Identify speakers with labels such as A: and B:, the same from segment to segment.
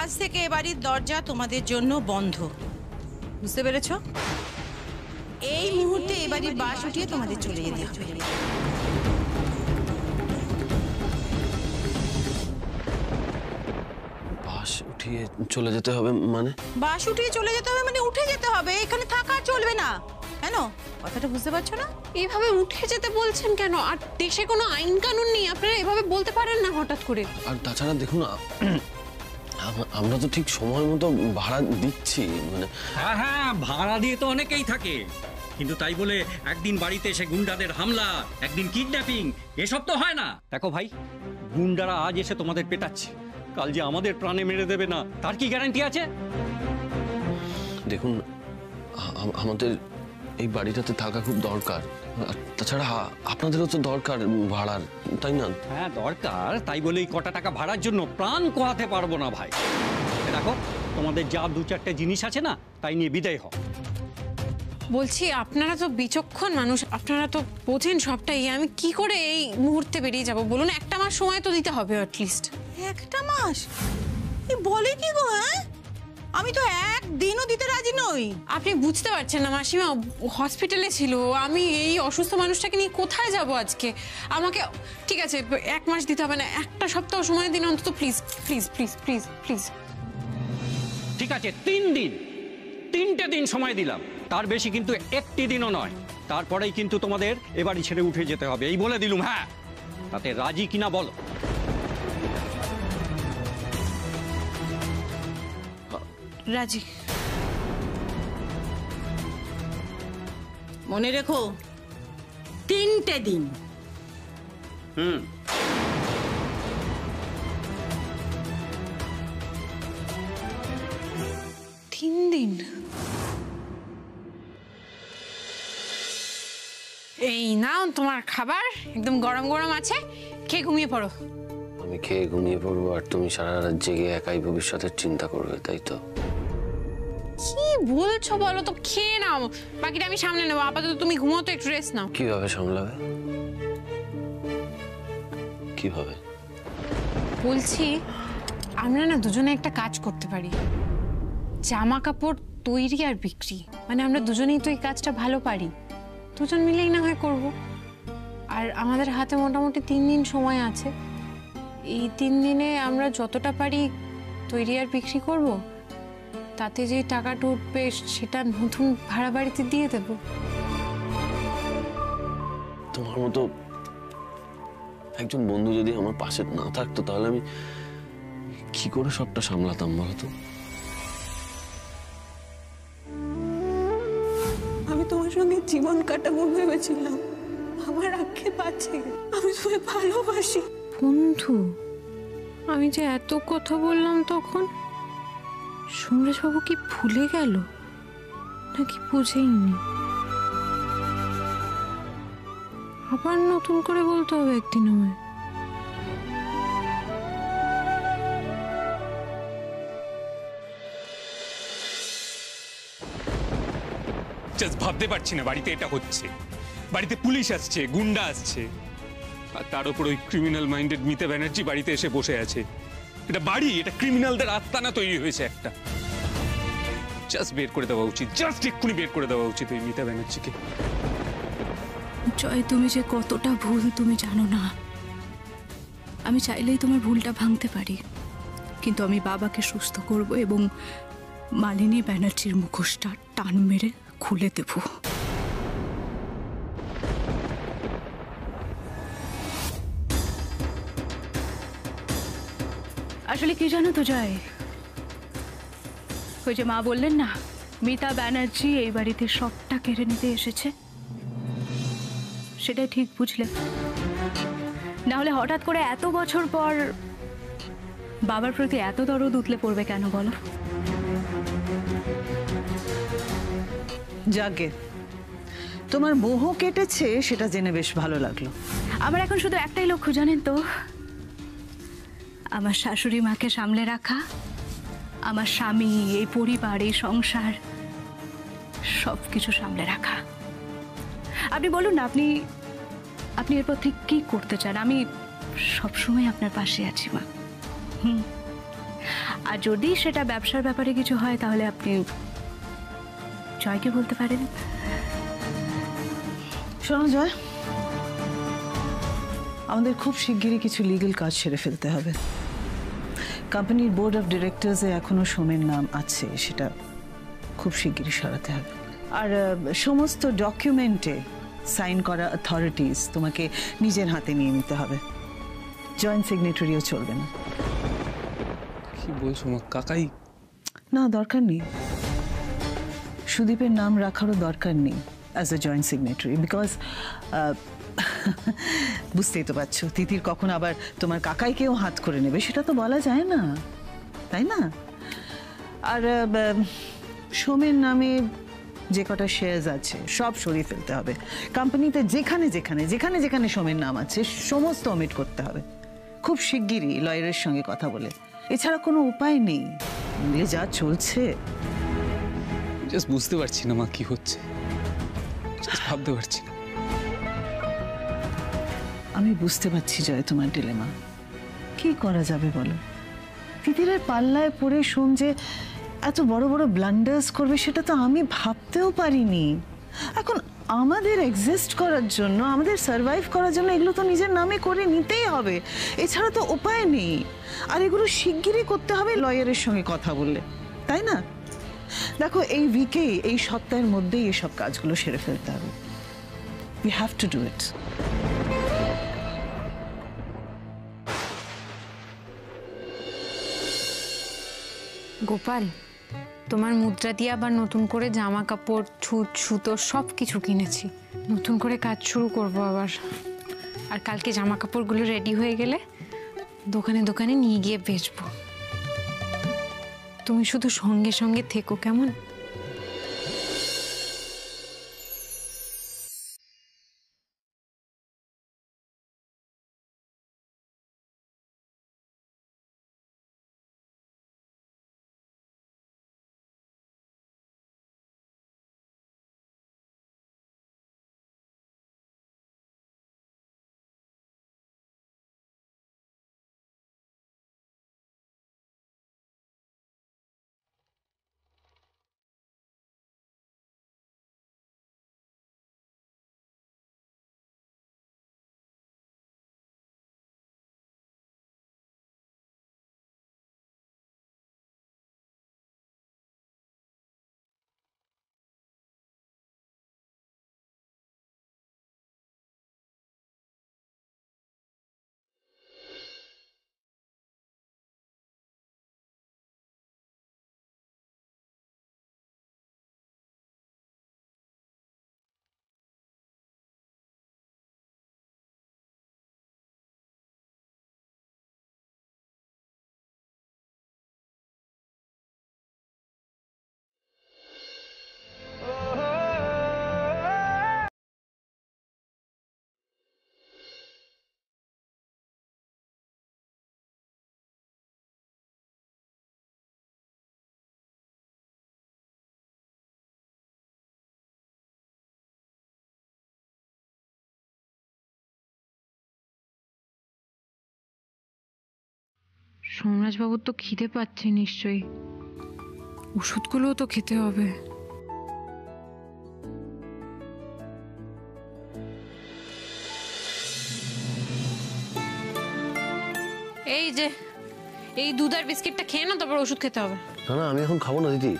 A: আজ থেকে এ বাড়ির দরজা তোমাদের জন্য বন্ধ, বুঝতে পেরেছো? এই মুহূর্তে এ বাড়ির বাস উঠিয়ে তোমাদের চলে যেতে হবে।
B: বাস উঠিয়ে চলে যেতে হবে মানে?
A: বাস উঠিয়ে চলে যেতে হবে মানে উঠে যেতে হবে, এখানে থাকা চলবে না। কেন, কথাটা বুঝতে পারছো না?
C: এইভাবে উঠে যেতে বলছেন কেন? আর দেশে কোনো আইন কানুন নেই, আপনারা এভাবে বলতে পারেন না হঠাৎ করে।
B: আর তাছাড়া দেখুন, আমরা তো ঠিক সময় মতো ভাড়া দিচ্ছি, মানে
D: হ্যাঁ হ্যাঁ, ভাড়া দিয়ে তো অনেকেই থাকে, কিন্তু তাই বলে একদিন বাড়িতে এসে গুন্ডাদের হামলা, একদিন কিডন্যাপিং, এসব তো হয় না। দেখো ভাই, গুন্ডারা আজ এসে তোমাদের পেটাচ্ছে, কাল যে আমাদের প্রাণে মেরে দেবে না তার কি গ্যারান্টি আছে?
B: দেখুন, আমাদের এই বাড়িটাতে থাকা খুব দরকার, তাছাড়া আপনাদেরও তো দরকার ভাড়ার, তাই না?
D: হ্যাঁ দরকার, তাই বলে এই কটা টাকা ভাড়ার জন্য প্রাণ কোয়াতে পারবো না ভাই। দেখো, তোমাদের যা দু চারটে জিনিস আছে না, তাই নিয়ে বিদায় হও।
C: বলছি আপনারা তো বিচক্ষণ মানুষ, আপনারা তো বোঝেন সবটাই, আমি কি করে এই মুহূর্তে বেরিয়ে যাব বলুন? একটা মাস সময় তো দিতে হবে অ্যাটলিস্ট।
A: একটা মাস? বলে কি গো? হ্যাঁ, আমি তো একদিনও দিতে রাজি নই।
C: আপনি বুঝতে পারছেন না মাসিমা, হসপিটালে ছিল, আমি এই অসুস্থ মানুষটাকে নিয়ে কোথায় যাব আজকে? আমাকে ঠিক আছে 1 মাস দিতে হবে না, একটা সপ্তাহ সময় দিন অন্তত, please please please please please.
D: ঠিক আছে, 3 দিন, 3টে দিন সময় দিলাম, তার বেশি কিন্তু একটি দিনও নয়। তারপরেই কিন্তু তোমাদের এ বাড়ি ছেড়ে উঠে যেতে হবে, এই বলে দিলুম। হ্যাঁ, তাতে রাজি কিনা বলো?
C: রাজি।
A: মনে রেখো, 3টে দিন।
C: 3 দিন? এই নাও তোমার খাবার, একদম গরম গরম আছে, খেয়ে ঘুমিয়ে পড়ো।
B: আমি খেয়ে ঘুমিয়ে পড়বো আর তুমি সারা রাত জেগে একাই ভবিষ্যতের চিন্তা করবে, তাই তো?
C: কি বলছো বলো তো? খেয়ে নাও, বাকিটা আমি সামলে নেবো, আপাতত তুমি ঘুমো তো, একটু রেস্ট নাও।
B: কিভাবে সামলাবে? কিভাবে?
C: বলছি আমরা না দুজনে একটা কাজ করতে পারি, জামা কাপড় তৈরি আর বিক্রি, মানে আমরা দুজনেই তো এই কাজটা ভালো পারি, দুজন মিলেই না হয় করব। আর আমাদের হাতে মোটামুটি 3 দিন সময় আছে, এই 3 দিনে আমরা যতটা পারি তৈরি আর বিক্রি করব, তাতে যে টাকাটা উঠবে সেটা নতুন ভাড়া বাড়িতে দিয়ে দেব।
B: তোমার মতো একজন বন্ধু যদি আমার পাশে না থাকতো, তাহলে আমি কি করে সবটা সামলাতাম বলতো?
A: আমি তোমার সঙ্গে জীবন কাটাবো ভেবেছিলাম, আমার আক্ষেপ আছে, আমি তোমায় ভালোবাসি।
C: বন্ধু, আমি যে এত কথা বললাম তখন, সমরেশবাবু কি ভুলে গেল নাকি বুঝেইনি? আবার নতুন করে বলতে হবে একদিন আমায়।
E: জাস্ট ভাবতে পারছি না বাড়িতে এটা হচ্ছে, বাড়িতে পুলিশ আসছে, গুন্ডা আসছে, আর তার উপর ওই ক্রিমিনাল মাইন্ডেড মিতা ব্যানার্জি বাড়িতে এসে বসে আছে। এটা বাড়ি, এটা ক্রিমিনালদের আস্তানা তৈরি হয়েছে একটা। জাস্ট বের করে দেওয়া উচিত, জাস্ট এক্ষুনি বের করে দেওয়া উচিত ওই মিতা ব্যানার্জিকে।
F: জয়, তুমি যে কতটা ভুল তুমি জানো না। আমি চাইলেই তোমার ভুলটা ভাঙতে পারি, কিন্তু আমি বাবাকে সুস্থ করব এবং মালিনী ব্যানার্জির মুখোশটা টান মেরে খুলে দেব। আসলে কি জানো তো জয়, ওই যে মা বললেন না মিতা ব্যানার্জি এই বাড়িতে সবটা কেড়ে নিতে এসেছে, সেটাই ঠিক বুঝলে। না হলে হঠাৎ করে এত বছর পর বাবার প্রতি এত দরদ উতলে পড়বে কেন বলো?
G: যাকে তোমার মোহ কেটেছে সেটা জেনে বেশ ভালো লাগলো।
F: আমার এখন শুধু একটাই লক্ষ্য জানেন তো, আমার শাশুড়ি মাকে সামলে রাখা, আমার স্বামী, এই পরিবার, এই সংসার সবকিছু সামলে রাখা। আপনি বলুন না, আপনি আপনি এরপর ঠিক কি করতে চান? আমি সবসময় আপনার পাশে আছি মা। আর যদি সেটা ব্যবসার ব্যাপারে কিছু হয় তাহলে আপনি জয়কে বলতে পারেন।
G: শোনো জয়, আমাদের খুব শিগগিরই কিছু লিগ্যাল কাজ সেরে ফেলতে হবে। কোম্পানির বোর্ড অফ ডিরেক্টরসে এখনো সোমের নাম আছে, সেটা খুব শিগগিরই সরাতে হবে। আর সমস্ত ডকুমেন্টে সাইন করা অথরিটিস তোমাকে নিজের হাতে নিয়ে নিতে হবে। জয়েন্ট সিগনেটরিও চলবে না।
E: কি বলছো মা? কাকাই?
G: না, দরকার নেই। সুদীপের নাম রাখারও দরকার নেই as a joint signatory, because বুঝতেই তো পারছো তিতির কখন আবার তোমার কাকাইকেও হাত করে নেবে সেটা তো বলা যায় না, তাই না? আর সোমের নামে যে কটা শেয়ার্স আছে সব সরিয়ে ফেলতে হবে। কোম্পানিতে যেখানে যেখানে যেখানে যেখানে সোমের নাম আছে সমস্ত অমিট করতে হবে খুব শিগগিরই লয়ারের সঙ্গে কথা বলে। এছাড়া কোনো উপায় নেই, যা চলছে।
E: জাস্ট বুঝতে পারছি না মা কি হচ্ছে, জাস্ট ভাবতে পারছি না।
G: আমি বুঝতে পারছি জয় তোমার ডিলেমা। কি করা যাবে বলো? তিতিরের পাল্লায় পড়ে শোন যে এত বড় বড় ব্লান্ডার্স করবে সেটা তো আমি ভাবতেও পারিনি। এখন আমাদের এক্সিস্ট করার জন্য, আমাদের সার্ভাইভ করার জন্য এগুলো তো নিজের নামে করে নিতেই হবে, এছাড়া তো উপায় নেই। আর এগুলো শিগগিরই করতে হবে লয়ারের সঙ্গে কথা বললে, তাই না? দেখো এই উইকেই, এই সপ্তাহের মধ্যেই এসব কাজগুলো সেরে ফেলতে হবে। We have to do it.
C: Gopal, তোমার মুদ্রা দিয়ে আবার নতুন করে জামা কাপড়, ছুট, সুতো সব কিছু কিনেছি। নতুন করে কাজ শুরু করব আবার। আর কালকে জামা কাপড়গুলো রেডি হয়ে গেলে দোকানে দোকানে নিয়ে গিয়ে বেচবো। তুমি শুধু সঙ্গে সঙ্গে থেকো, কেমন? সোমরাজবাবুর তো খিদে পাচ্ছে নিশ্চয়ই, ওষুধগুলোও তো খেতে হবে। এই যে এই দুধ আর বিস্কিটটা খেয়ে নাও, তারপর ওষুধ খেতে হবে।
B: না না, আমি এখন খাবো না দিদি।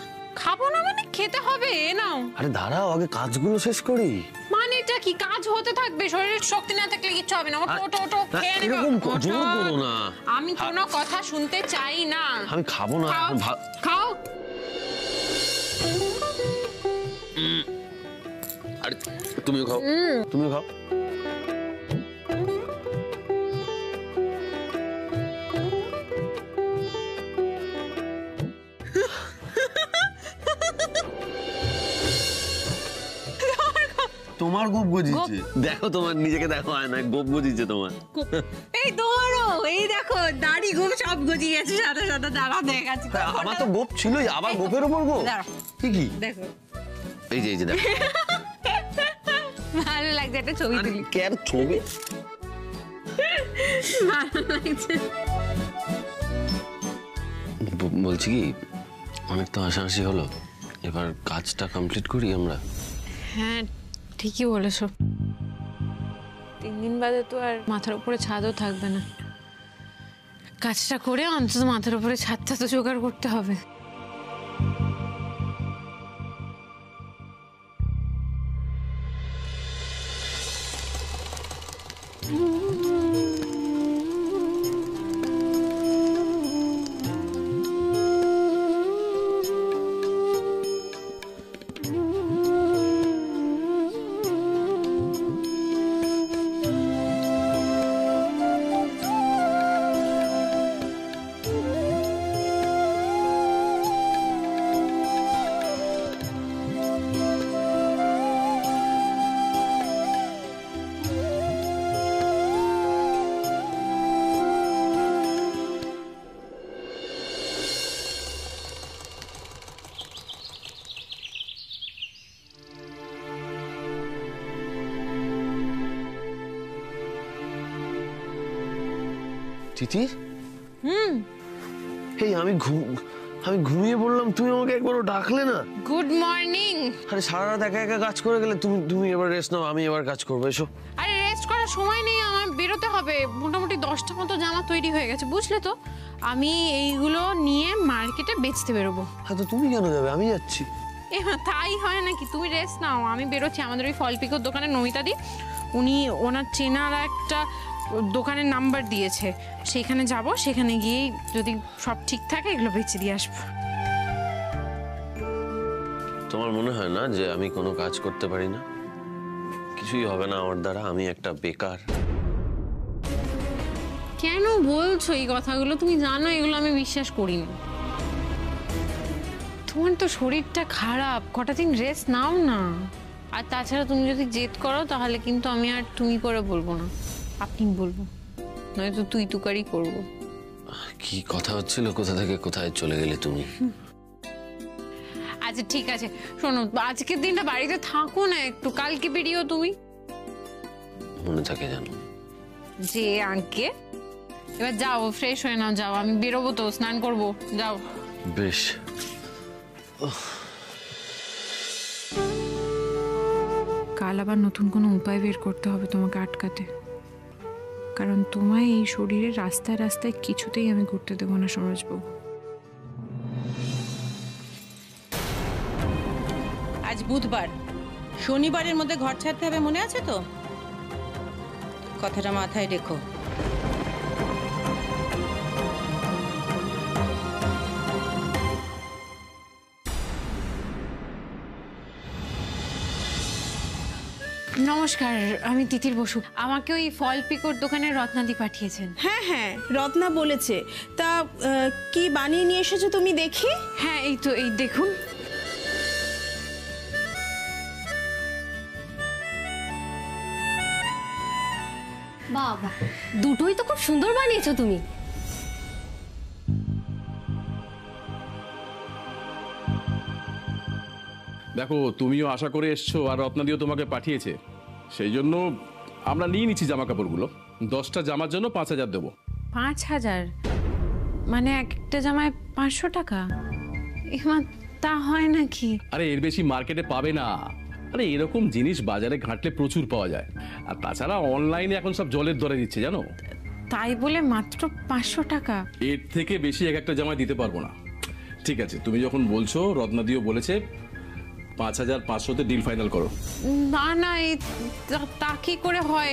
C: খাবো না মানে খেতে হবে, এ নাও।
B: আরে দাঁড়াও, আগে কাজগুলো শেষ করি।
C: মানে এটা কি কাজ হতে থাকবে? শরীরের শক্তি না থাকলে কিচ্ছু হবে না। ওটো ওটো খেয়ে নেবে।
B: এরকম জোর করো না।
C: আমি কোনো কথা শুনতে চাই না।
B: আমি খাবো না।
C: খাও।
B: আরে তুমিও খাও, তুমিও খাও। তোমার গোপ গজিয়েছে, দেখো তোমার নিজেকে দেখো, হয় না গোপ গজিয়েছে তোমার।
A: এই দৌড়ো, এই দেখো দাড়ি গোপ সব গজিয়ে গেছে সাদা সাদা। দাঁড়া দেখাচ্ছি।
B: আমার তো গোপ ছিলই, আবার গোপের উপর গোপ। কি
A: দেখো,
B: এই যে দেখো।
C: ভালো লাগছে, একটা ছবি তুলি।
B: কেন ছবি?
C: ভালো লাগছে।
B: বলছি কি, অনেক তো হাসাহাসি হলো, এবার কাজটা কমপ্লিট করি আমরা।
C: হ্যাঁ ঠিকই বলেছো, 3 দিন বাদে তো আর মাথার উপরে ছাদও থাকবে না। কাজটা করে অন্তত মাথার উপরে ছাদটা তো জোগাড় করতে হবে।
B: তিতির, এই আমি ঘুমিয়ে পড়লাম, তুমি আমাকে একবারও ডাকলে না।
C: Good morning.
B: আরে সারা রাত একা একা কাজ করে গেলে, তুমি এবার রেস্ট নাও, আমি এবার কাজ করবো। এসো।
C: আরে রেস্ট করার সময় নেই, আমার বেরোতে হবে। মোটামুটি 10টা মতো জামা তৈরি হয়ে গেছে, বুঝলে তো। আমি এইগুলো নিয়ে মার্কেটে বেচতে বেরোবো।
B: হ্যাঁ, তো তুমি কেন যাবে? আমি যাচ্ছি।
C: তাই হয় নাকি? তুমি রেস্ট নাও, আমি বেরোচ্ছি। আমাদের ওই ফল পিকোর দোকানে নমিতা দি, উনি ওনার চেনার একটা দোকানের নাম্বার দিয়েছে, সেখানে যাব। সেখানে গিয়ে যদি সব ঠিক থাকে এগুলো বেচে দিয়ে আসবো।
B: তোমার মনে হয় না যে আমি কোনো কাজ করতে পারি না? কিছুই হবে না আমার দ্বারা, আমি একটা বেকার।
C: কেন বলছো এই কথাগুলো? তুমি জানো এগুলো আমি বিশ্বাস করি না। তোমার তো শরীরটা খারাপ, কটা দিন রেস্ট নাও না। আর তাছাড়া তুমি যদি জেদ করো তাহলে কিন্তু আমি আর তুমি করে বলবো না, আপনি বলবো, নয়তো তুই তুকারি করবো।
B: কি কথা হচ্ছিল, কোথা থেকে কোথায় চলে গেলে তুমি?
C: আচ্ছা ঠিক আছে, শোনো, আজকের দিনটা বাড়িতে থাকো না একটু, কালকে বেরিয়েও তুমি।
B: মনে থাকে জানো
C: যে আঙ্কে, এবার যাও ফ্রেশ হয়ে নাও, যাও। আমি বেরোবো তো, স্নান করবো, যাও।
B: বেশ।
C: কাল আবার নতুন কোনো উপায় বের করতে হবে তোমাকে আটকাতে, কারণ তোমায় এই শরীরে রাস্তায় রাস্তায় কিছুতেই আমি ঘুরতে দেবো না সমাজবাবু।
A: আজ বুধবার, শনিবারের মধ্যে ঘর ছাড়তে হবে, মনে আছে তো? কথাটা মাথায় রেখো।
C: নমস্কার, আমি তিতির বসু। আমাকে ওই ফল পিকোর দোকানের রত্নাদি পাঠিয়েছেন।
H: হ্যাঁ হ্যাঁ, রত্না বলেছে। তা কি বানিয়ে নিয়ে এসেছো তুমি দেখি?
C: হ্যাঁ এই তো, এই দেখুন।
I: বাবা, দুটোই তো খুব সুন্দর বানিয়েছো তুমি।
J: দেখো, তুমিও আশা করে এসছো আর রত্নাদিও তোমাকে পাঠিয়েছে, সেই জন্য আমরা নিয়ে নিচ্ছি জামা কাপড়গুলো। 10টা জামার জন্য 5000 দেবো।
C: 5000? মানে একটা জামায় 500 টাকা? এবার তা হয় নাকি?
J: আরে এর বেশি মার্কেটে পাবে না। আরে এরকম জিনিস বাজারে ঘাটলে প্রচুর পাওয়া যায়, আর তাছাড়া অনলাইনে এখন সব জলের দরে দিচ্ছে জানো।
C: তাই বলে মাত্র 500 টাকা?
J: এর থেকে বেশি এক একটা জামায় দিতে পারবো না। ঠিক আছে, তুমি যখন বলছো, রত্নাদিও বলেছে, 5500-তে ডিল ফাইনাল করো।
C: না না, তা কি করে হয়?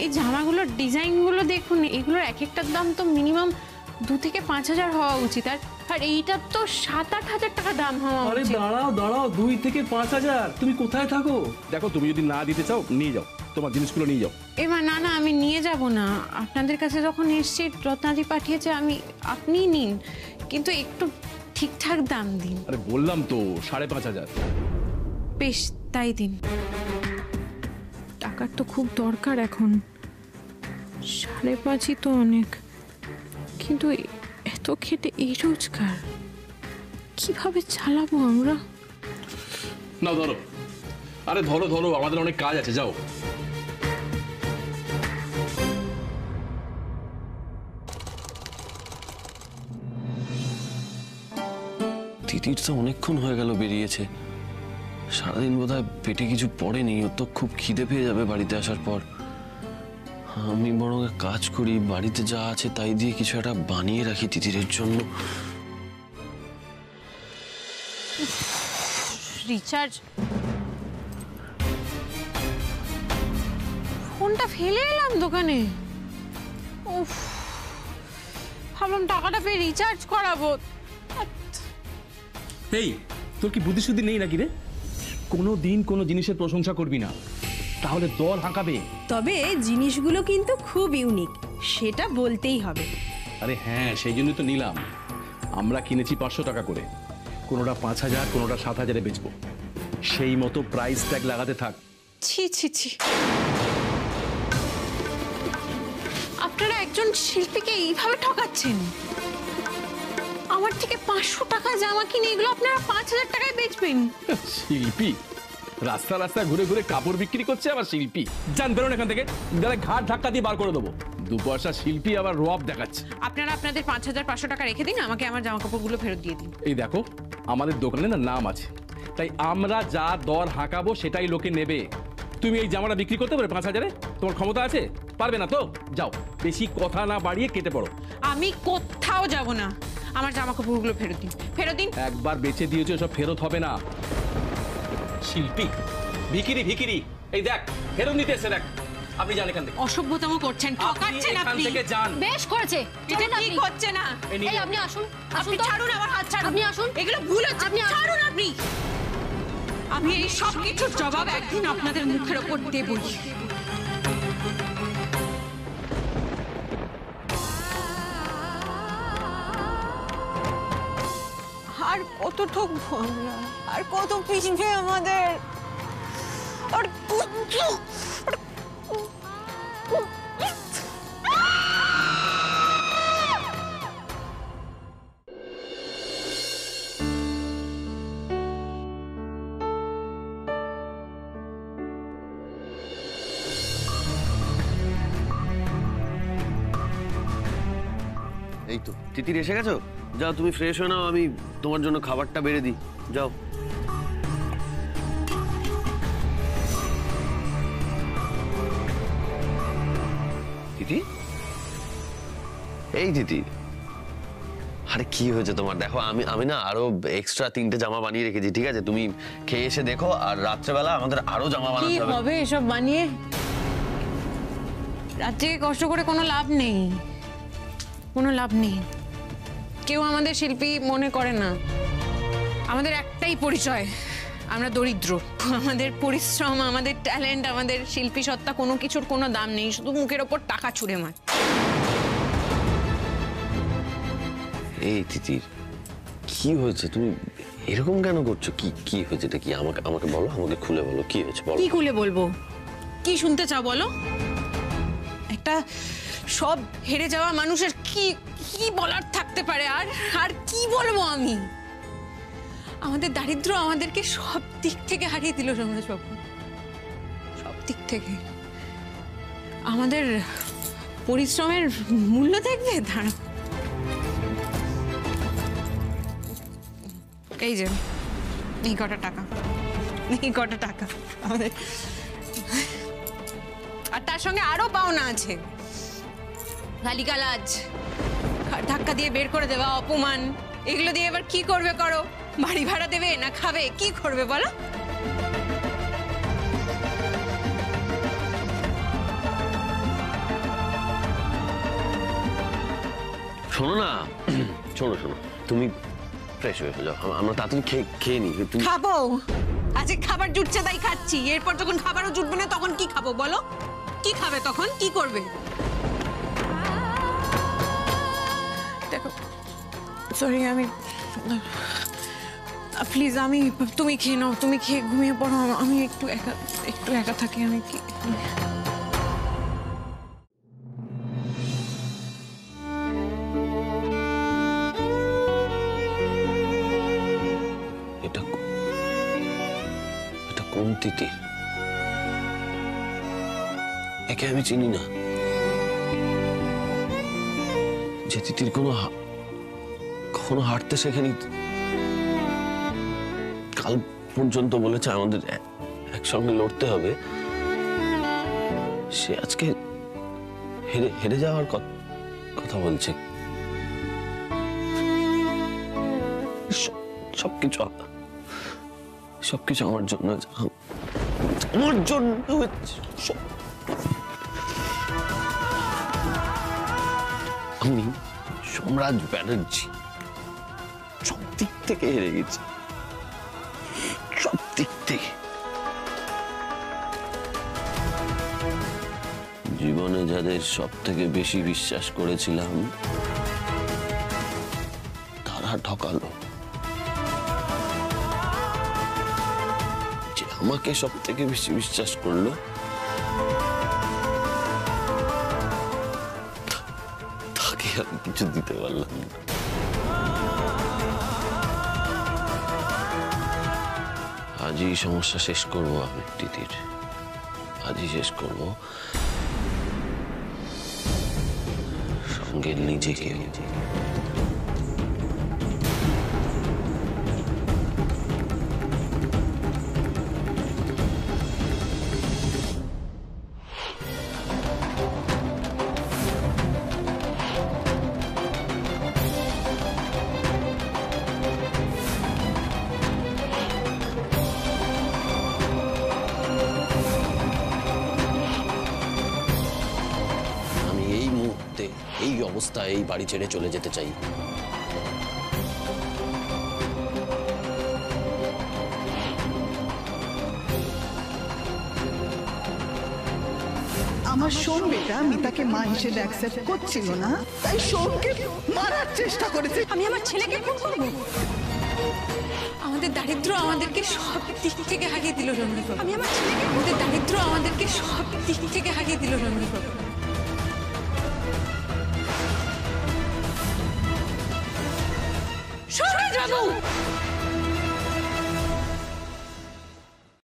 C: এই জামাগুলোর ডিজাইনগুলো দেখুন, এগুলোর এক একটার দাম তো মিনিমাম 2 থেকে 5000 হওয়া উচিত, আর এইটার তো 7-8 হাজার টাকা দাম হওয়া উচিত।
J: আরে দাঁড়াও, 2 থেকে 5000? তুমি কোথায় থাকো? দেখো, তুমি যদি না দিতে চাও নিয়ে যাও, তোমার জিনিসগুলো নিয়ে যাও।
C: এবার না না, আমি নিয়ে যাব না। আপনাদের কাছে যখন এসছি, রত্নাদি পাঠিয়েছে, আপনি নিন, কিন্তু একটু ঠিকঠাক দাম দিন।
J: আরে বললাম তো 5500।
C: বেশ, তাই দিন। টাকার তো খুব দরকার এখন, 5.5 তো অনেক, কিন্তু এত খেটে এই রোজগার কিভাবে চালাবো আমরা?
J: নাও ধরো। আরে ধরো, আমাদের অনেক কাজ আছে, যাও।
B: তিতির তো অনেকক্ষণ হয়ে গেল বেরিয়েছে, সারাদিন বোধহয় পেটে কিছু পড়েনি, ওর তো খুব খিদে পেয়ে যাবে বাড়িতে আসার পর। আমি বরং এক কাজ করি, বাড়িতে যা আছে তাই দিয়ে কিছু একটা বানিয়ে রাখি তিতিরের জন্য।
C: রিচার্জ, ফোনটা ফেলে এলাম দোকানে। উফ, ভাবলাম টাকাটা পেয়ে রিচার্জ করাবো।
J: এই তোর কি বুদ্ধি শুদ্ধি নেই নাকি রে? কোনো দিন কোনো জিনিসের প্রশংসা করবি না, তাহলে দল হাঁকাবে।
H: তবে জিনিসগুলো কিন্তু খুব ইউনিক, সেটা বলতেই হবে।
J: আরে হ্যাঁ, সেই জন্যই তো নিলাম। আমরা কিনেছি 500 টাকা করে, কোনোটা 5000, কোনোটা 7000-এ বেচবো। সেই মতো প্রাইস ট্যাগ লাগাতে থাক।
C: ছি ছি ছি, আপনারা একজন শিল্পীকে এইভাবে ঠকাচ্ছেন? আমার থেকে 500 টাকা জামা কিনে এগুলো আপনারা 5000 টাকায় বেচবেন?
J: শিল্পী রাস্তা রাস্তা ঘুরে ঘুরে কাপড় বিক্রি করছে, আবার শিল্পী? জান, বেরোন এখান থেকে, যারা ঘাট ধাক্কা দিয়ে বার করে দেবো। 2 পয়সা শিল্পী আবার রব দেখাচ্ছে।
C: আপনারা আপনাদের 5500 টাকা রেখে দিন, আমাকে আমার জামা কাপড়গুলো ফেরত দিয়ে দিন।
J: এই দেখো, আমাদের দোকানে না নাম আছে, তাই আমরা যা দর হাঁকাবো সেটাই লোকে নেবে। তুমি এই জামাটা বিক্রি করতে পারবে 5000-এ? তোমার ক্ষমতা আছে? পারবে না তো যাও, বেশি কথা না বাড়িয়ে কেটে পড়ো।
C: আমি কোথাও যাব না, আমার জামা কাপড়গুলো ফেরত দিন, ফেরত দিন।
J: একবার বেচে দিয়েছো, সব ফেরত হবে না। শিল্পী ভিকিরি ভিকিরি, এই দেখ ফেরত নিতে এসে দেখ। আপনি জান এখান থেকে।
C: অসভ্যতম করছেন, ঠকাচ্ছেন আপনি।
J: থেকে যান।
I: বেশ করেছে,
C: এটা ঠিক হচ্ছে না।
I: এই আপনি আসুন,
C: আপনি ছাড়ুন আমার হাত, ছাড়ুন।
I: আপনি আসুন।
C: এগুলো ভুল হচ্ছে, আপনি ছাড়ুন। আপনি, আমি এই সব কিছুর জবাব একদিন আপনাদের মুখের ওপর দেবই। আর কত ঠকবো আমরা, আর কত পিছবে আমাদের। আর
B: এই তো তিতির এসে গেছো, যাও তুমি ফ্রেশ হয়ে নাও, আমি তোমার জন্য খাবারটা বেড়ে দিই, যাও। তিতি, এই তিতি, আরে কি হয়েছে তোমার? দেখো আমি না আরো এক্সট্রা 3টে জামা বানিয়ে রেখেছি, ঠিক আছে? তুমি খেয়ে এসে দেখো, আর রাত্রেবেলা আমাদের আরো জামা বানাতে হবে।
C: কি হবে এসব বানিয়ে? রাত্রে কষ্ট করে কোনো লাভ নেই, কোনো লাভ নেই। কেউ আমাদের শিল্পী মনে করে না। আমাদের একটাই পরিচয়, আমরা দরিদ্র। আমাদের পরিশ্রম, আমাদের ট্যালেন্ট, আমাদের শিল্পী সত্তা, কোনো কিছুর কোনো দাম নেই, শুধু মুখের ওপর টাকা ছুঁড়ে মার।
B: এই তিতির, কি হয়েছে? তুমি এরকম কেন করছো? কি হয়েছে? এটা কি? আমাকে বলো, আমাকে খুলে বলো, কি হয়েছে বলো।
C: কি খুলে বলবো? কি শুনতে চাও বলো? একটা সব হেরে যাওয়া মানুষের কি কি বলার থাকতে পারে? আর কি বলবো আমি? আমাদের দারিদ্র্য আমাদেরকে সব দিক থেকে হারিয়ে দিল রমেশবাবু, সব দিক থেকে। আমাদের পরিশ্রমের মূল্য দেখবে? দাঁড়া, এই যে এই কটা টাকা, এই কটা টাকা আমাদের, আর তার সঙ্গে আরো পাওনা আছে। গালিগালাজ, ধাক্কা দিয়ে বের করে দেওয়া, অপমান, এগুলো দিয়ে এবার কি করবে করো? বাড়ি ভাড়া দেবে না খাবে? কি করবে বলো?
B: শোনো না, শোনো, তুমি ফ্রেশ হয়ে যাও, আমরা তাড়াতাড়ি খেয়ে নিই।
C: খাবো, আজকে খাবার জুটছে তাই খাচ্ছি, এরপর যখন খাবারও জুটবে না তখন কি খাবো বলো? কি খাবে তখন? কি করবে? দেখো, সরি, আমি প্লিজ, তুমি খেয়ে নাও, তুমি খেয়ে ঘুমিয়ে পড়ো, আমি একটু একা থাকি। আমি কি
B: এটা কোন তিতির? একে আমি চিনি না। যে তিতির কখনো হাঁটতে শেখেনি, কাল পর্যন্ত বলেছে আমাদের একসঙ্গে লড়তে হবে, সে আজকে হেরে হেরে যাওয়ার কথা বলছে। সবকিছু আমার জন্য, আমার জন্য। আমি সম্রাট ব্যানার্জি সব দিক থেকে হেরে গেছি, সব দিক থেকে। জীবনে যাদের সব থেকে বেশি বিশ্বাস করেছিলাম তারা ঠকালো। যে আমাকে সব থেকে বেশি বিশ্বাস করলো তাকে আমি কিছু দিতে পারলাম না। আজই সমস্যা শেষ করবো আমি তিতির, আজই শেষ করবো, সঙ্গে নিজেকে। এই অবস্থায় এই বাড়ি ছেড়ে চলে যেতে চাই।
K: আমার সোম বেটা মিতাকে মা হিসেবে অ্যাকসেপ্ট করছিল না, তাই সোমকে মারার চেষ্টা করেছে।
C: আমি আমার ছেলেকে খুন করব? আমাদের দারিদ্র আমাদেরকে সব দিক থেকে হারিয়ে দিল রণদীপ। আমি আমার ছেলেকে, আমাদের দারিদ্র আমাদেরকে সব দিক থেকে হারিয়ে দিল রণদীপ। সরোজ বাবু!